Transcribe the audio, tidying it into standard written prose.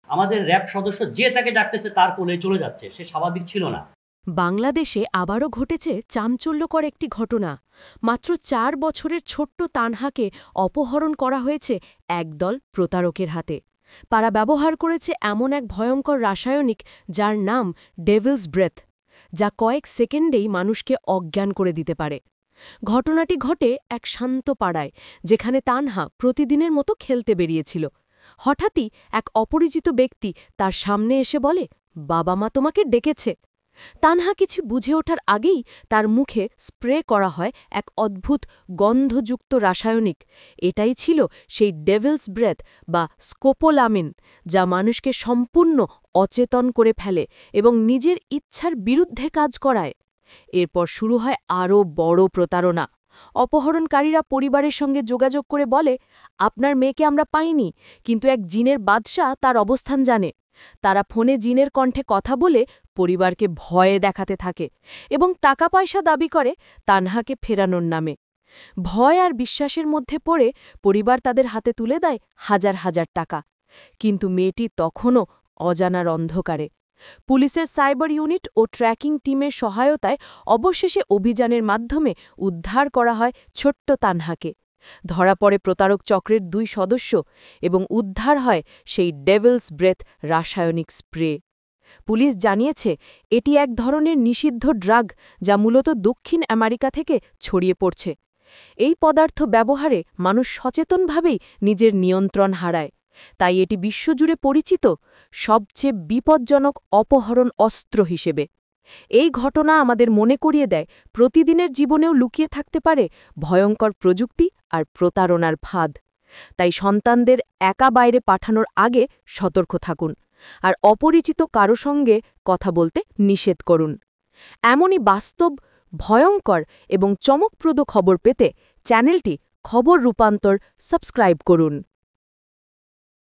আমাদের র‍্যাব সদস্য যে তাকে ডাকতেছে তার কোলে চলে যাচ্ছে। সে স্বাভাবিক ছিল না। বাংলাদেশে আবারও ঘটেছে চাঞ্চল্যকর একটি ঘটনা। মাত্র ৪ বছরের ছোট্ট তানহাকে অপহরণ করা হয়েছে একদল প্রতারকের হাতে। তারা ব্যবহার করেছে এমন এক ভয়ঙ্কর রাসায়নিক যার নাম ডেভিলস ব্রেথ, যা কয়েক সেকেন্ডেই মানুষকে অজ্ঞান করে দিতে পারে। ঘটনাটি ঘটে এক শান্ত পাড়ায়, যেখানে তানহা প্রতিদিনের মতো খেলতে বেরিয়েছিল। হঠাৎই এক অপরিচিত ব্যক্তি তার সামনে এসে বলে, বাবা মা তোমাকে ডেকেছে। তানহা কিছু বুঝে ওঠার আগেই তার মুখে স্প্রে করা হয় এক অদ্ভুত গন্ধযুক্ত রাসায়নিক। এটাই ছিল সেই ডেভিলস ব্রেথ বা স্কোপোলামিন, যা মানুষকে সম্পূর্ণ অচেতন করে ফেলে এবং নিজের ইচ্ছার বিরুদ্ধে কাজ করায়। এরপর শুরু হয় আরও বড় প্রতারণা। অপহরণকারীরা পরিবারের সঙ্গে যোগাযোগ করে বলে, আপনার মেয়েকে আমরা পাইনি, কিন্তু এক জিনের বাদশা তার অবস্থান জানে। তারা ফোনে জিনের কণ্ঠে কথা বলে পরিবারকে ভয়ে দেখাতে থাকে এবং টাকা পয়সা দাবি করে তানহাকে ফেরানোর নামে। ভয় আর বিশ্বাসের মধ্যে পড়ে পরিবার তাদের হাতে তুলে দেয় হাজার হাজার টাকা। কিন্তু মেয়েটি তখনও অজানার অন্ধকারে। পুলিশের সাইবার ইউনিট ও ট্র্যাকিং টিমের সহায়তায় অবশেষে অভিযানের মাধ্যমে উদ্ধার করা হয় ছোট্ট তানহাকে। ধরা পড়ে প্রতারক চক্রের ২ সদস্য এবং উদ্ধার হয় সেই ডেভিলস ব্রেথ রাসায়নিক স্প্রে। পুলিশ জানিয়েছে এটি এক ধরনের নিষিদ্ধ ড্রাগ, যা মূলত দক্ষিণ আমেরিকা থেকে ছড়িয়ে পড়ছে। এই পদার্থ ব্যবহারে মানুষ সচেতনভাবেই নিজের নিয়ন্ত্রণ হারায়। তাই এটি বিশ্বজুড়ে পরিচিত সবচেয়ে বিপজ্জনক অপহরণ অস্ত্র হিসেবে। এই ঘটনা আমাদের মনে করিয়ে দেয়, প্রতিদিনের জীবনেও লুকিয়ে থাকতে পারে ভয়ঙ্কর প্রযুক্তি আর প্রতারণার ফাঁদ। তাই সন্তানদের একা বাইরে পাঠানোর আগে সতর্ক থাকুন, আর অপরিচিত কারো সঙ্গে কথা বলতে নিষেধ করুন। এমনই বাস্তব, ভয়ঙ্কর এবং চমকপ্রদ খবর পেতে চ্যানেলটি খবর রূপান্তর সাবস্ক্রাইব করুন।